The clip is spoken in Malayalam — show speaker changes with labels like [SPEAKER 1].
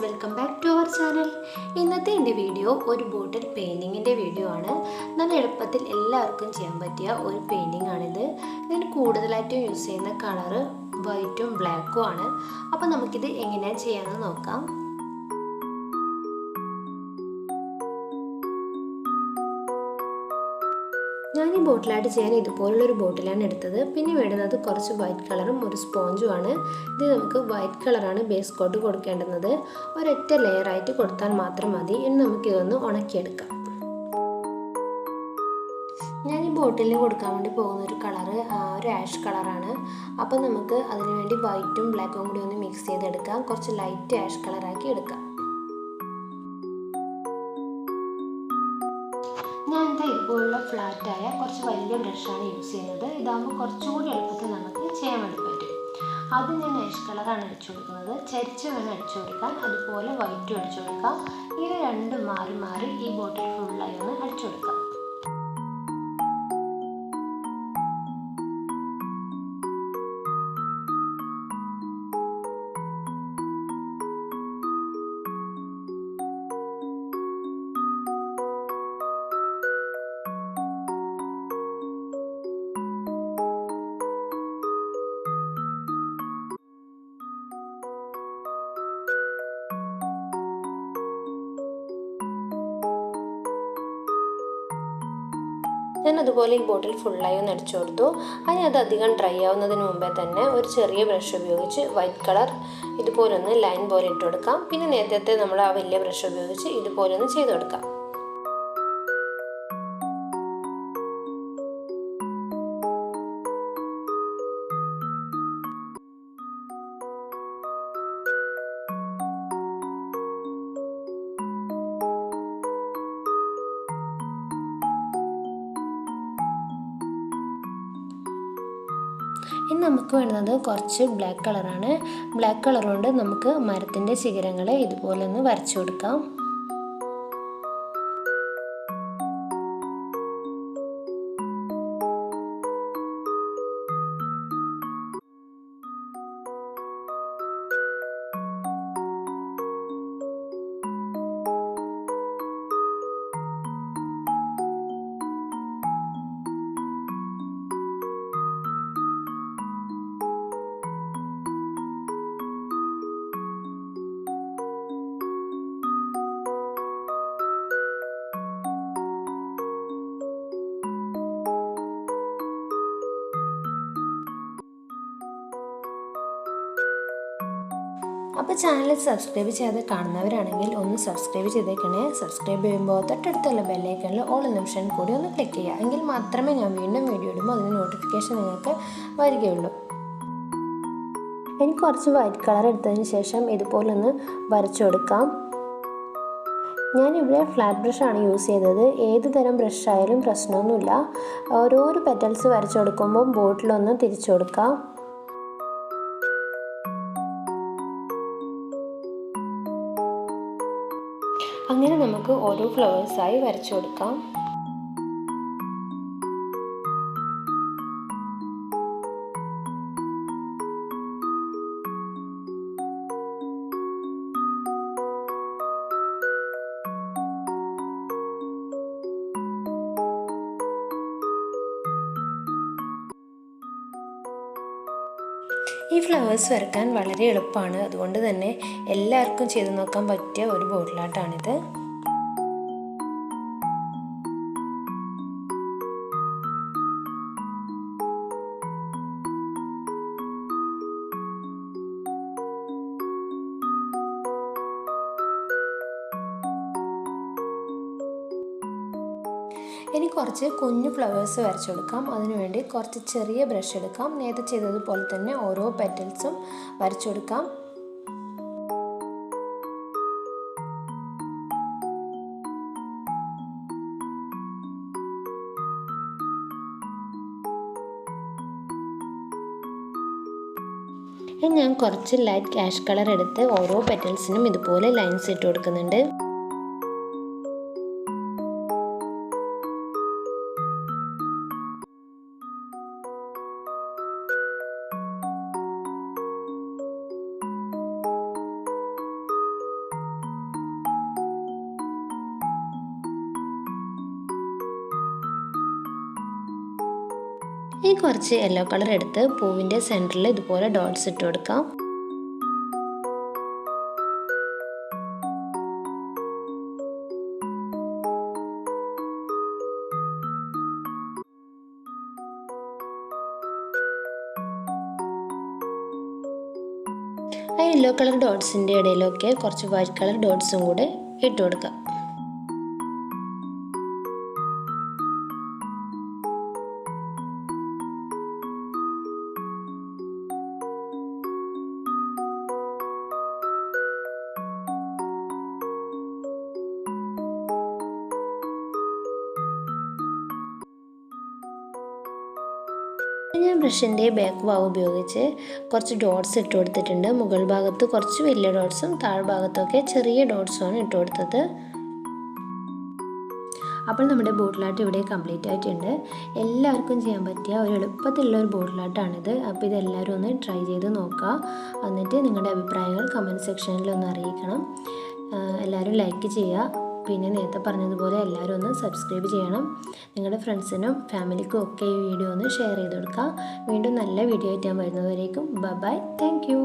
[SPEAKER 1] welcome back to our channel. ഇന്നത്തെ എൻ്റെ വീഡിയോ ഒരു ബോട്ടിൽ പെയിൻറ്റിങ്ങിൻ്റെ വീഡിയോ ആണ്. നല്ല എളുപ്പത്തിൽ എല്ലാവർക്കും ചെയ്യാൻ പറ്റിയ ഒരു പെയിൻറ്റിംഗ് ആണിത്. ഇതിന് കൂടുതലായിട്ടും യൂസ് ചെയ്യുന്ന കളറ് വൈറ്റും ബ്ലാക്കും ആണ്. അപ്പോൾ നമുക്കിത് എങ്ങനെയാണ് ചെയ്യാമെന്ന് നോക്കാം. ഞാൻ ഈ ബോട്ടിലായിട്ട് ചെയ്യാൻ ഇതുപോലുള്ളൊരു ബോട്ടിലാണ് എടുത്തത്. പിന്നെ വേണ്ടുന്നത് കുറച്ച് വൈറ്റ് കളറും ഒരു സ്പോഞ്ചുമാണ്. ഇത് നമുക്ക് വൈറ്റ് കളറാണ് ബേസ് കോട്ട് കൊടുക്കേണ്ടുന്നത്. ഒരൊറ്റ ലെയറായിട്ട് കൊടുത്താൽ മാത്രം മതി. ഇനി നമുക്കിതൊന്ന് ഉണക്കിയെടുക്കാം. ഞാൻ ഈ ബോട്ടിലിന് കൊടുക്കാൻ വേണ്ടി പോകുന്ന ഒരു കളറ് ഒരു ആഷ് കളറാണ്. അപ്പോൾ നമുക്ക് അതിന് വേണ്ടി വൈറ്റും ബ്ലാക്കും കൂടി ഒന്ന് മിക്സ് ചെയ്തെടുക്കാം. കുറച്ച് ലൈറ്റ് ആഷ് കളറാക്കി എടുക്കാം. ഞാൻ ഇതുപോലുള്ള ഫ്ലാറ്റായ കുറച്ച് വലിയ ബ്രഷാണ് യൂസ് ചെയ്യുന്നത്. ഇതാകുമ്പോൾ കുറച്ചുകൂടി എളുപ്പത്തിൽ നമുക്ക് ചെയ്യാൻ വേണ്ടി പറ്റും. ആദ്യം ഞാൻ ആഷ് കളറാണ് അടിച്ചു കൊടുക്കുന്നത്. ചരിച്ച് വേണം അടിച്ചു കൊടുക്കാൻ. അതുപോലെ വൈറ്റും അടിച്ചു കൊടുക്കാം. ഇത് രണ്ടും മാറി മാറി ഈ ബോട്ടിൽ ഫുള്ളായി ഒന്ന് അടിച്ചു കൊടുക്കാം. ഞാൻ അതുപോലെ ഈ ബോട്ടിൽ ഫുള്ളായി ഒന്ന് അടിച്ചു കൊടുത്തു. അതിന് അത് അധികം ഡ്രൈ ആവുന്നതിന് മുമ്പേ തന്നെ ഒരു ചെറിയ ബ്രഷ് ഉപയോഗിച്ച് വൈറ്റ് കളർ ഇതുപോലൊന്ന് ലൈൻ പോലെ ഇട്ട് കൊടുക്കാം. പിന്നെ നേരത്തെ നമ്മൾ ആ വലിയ ബ്രഷ് ഉപയോഗിച്ച് ഇതുപോലൊന്ന് ചെയ്ത് കൊടുക്കാം. ഇനി നമുക്ക് വേണ്ടത് കുറച്ച് ബ്ലാക്ക് കളറാണ്. ബ്ലാക്ക് കളർ കൊണ്ട് നമുക്ക് മരത്തിൻ്റെ ശിഖരങ്ങളെ ഇതുപോലെ ഒന്ന് വരച്ചു കൊടുക്കാം. അപ്പോൾ ചാനൽ സബ്സ്ക്രൈബ് ചെയ്യാതെ കാണുന്നവരാണെങ്കിൽ ഒന്ന് സബ്സ്ക്രൈബ് ചെയ്തേക്കണേ. സബ്സ്ക്രൈബ് ചെയ്യുമ്പോൾ തൊട്ടടുത്തുള്ള ബെല്ലൈക്കണിൽ ഓൾ എന്ന ഓപ്ഷൻ കൂടി ഒന്ന് ക്ലിക്ക് ചെയ്യുക. എങ്കിൽ മാത്രമേ ഞാൻ വീണ്ടും വീഡിയോ ഇടുമ്പോൾ അതിന് നോട്ടിഫിക്കേഷൻ നിങ്ങൾക്ക് വരികയുള്ളൂ. എനിക്ക് കുറച്ച് വൈറ്റ് കളർ എടുത്തതിന് ശേഷം ഇതുപോലൊന്ന് വരച്ചു കൊടുക്കാം. ഞാനിവിടെ ഫ്ലാറ്റ് ബ്രഷാണ് യൂസ് ചെയ്തത്. ഏത് തരം ബ്രഷ് ആയാലും പ്രശ്നമൊന്നുമില്ല. ഓരോരോ പെറ്റൽസ് വരച്ചു കൊടുക്കുമ്പോൾ ബോട്ടിലൊന്ന് തിരിച്ചു കൊടുക്കാം. അങ്ങനെ നമുക്ക് ഓരോ ഫ്ലവേഴ്സായി വരച്ചു കൊടുക്കാം. ഈ ഫ്ലവേഴ്സ് വരയ്ക്കാൻ വളരെ എളുപ്പമാണ്. അതുകൊണ്ട് തന്നെ എല്ലാവർക്കും ചെയ്തു നോക്കാൻ പറ്റിയ ഒരു ബോട്ടിലാട്ടാണിത്. ഇനി കുറച്ച് കുഞ്ഞു ഫ്ലവേഴ്സ് വരച്ചു കൊടുക്കാം. അതിനുവേണ്ടി കുറച്ച് ചെറിയ ബ്രഷ് എടുക്കാം. നേരത്തെ ചെയ്തതുപോലെ തന്നെ ഓരോ പെറ്റൽസും വരച്ചു കൊടുക്കാം. ഞാൻ കുറച്ച് ലൈറ്റ് ആഷ് കളർ എടുത്ത് ഓരോ പെറ്റൽസിനും ഇതുപോലെ ലൈൻസ് ഇട്ട് കൊടുക്കുന്നുണ്ട്. ഇനി കുറച്ച് യെല്ലോ കളർ എടുത്ത് പൂവിൻ്റെ സെൻറ്ററിൽ ഇതുപോലെ ഡോട്ട്സ് ഇട്ട് കൊടുക്കാം. ആ യെല്ലോ കളർ ഡോട്ട്സിൻ്റെ ഇടയിലൊക്കെ കുറച്ച് വൈറ്റ് കളർ ഡോട്ട്സും കൂടെ ഇട്ട് കൊടുക്കാം. ഞാൻ ബ്രഷിൻ്റെ ബാക്ക് ഭാഗം ഉപയോഗിച്ച് കുറച്ച് ഡോട്ട്സ് ഇട്ട് കൊടുത്തിട്ടുണ്ട്. മുകൾ ഭാഗത്ത് കുറച്ച് വലിയ ഡോട്ട്സും താഴ്ഭാഗത്തൊക്കെ ചെറിയ ഡോട്ട്സുമാണ് ഇട്ട് കൊടുത്തത്. അപ്പോൾ നമ്മുടെ ബോട്ടിൽ ആർട്ട് ഇവിടെ കംപ്ലീറ്റ് ആയിട്ടുണ്ട്. എല്ലാവർക്കും ചെയ്യാൻ പറ്റിയ ഒരു എളുപ്പത്തിലുള്ള ഒരു ബോട്ടിൽ ആർട്ടാണിത്. അപ്പോൾ ഇതെല്ലാവരും ഒന്ന് ട്രൈ ചെയ്ത് നോക്കുക. എന്നിട്ട് നിങ്ങളുടെ അഭിപ്രായങ്ങൾ കമൻറ്റ് സെക്ഷനിൽ ഒന്ന് അറിയിക്കണം. എല്ലാവരും ലൈക്ക് ചെയ്യുക. പിന്നെ നേരത്തെ പറഞ്ഞതുപോലെ എല്ലാവരും ഒന്ന് സബ്സ്ക്രൈബ് ചെയ്യണം. നിങ്ങളുടെ ഫ്രണ്ട്സിനും ഫാമിലിക്കും ഒക്കെ ഈ വീഡിയോ ഒന്ന് ഷെയർ ചെയ്ത് കൊടുക്കുക. വീണ്ടും നല്ല വീഡിയോ ആയിട്ട് ഞാൻ വരുന്നതുവരേക്കും ബൈ. Thank you.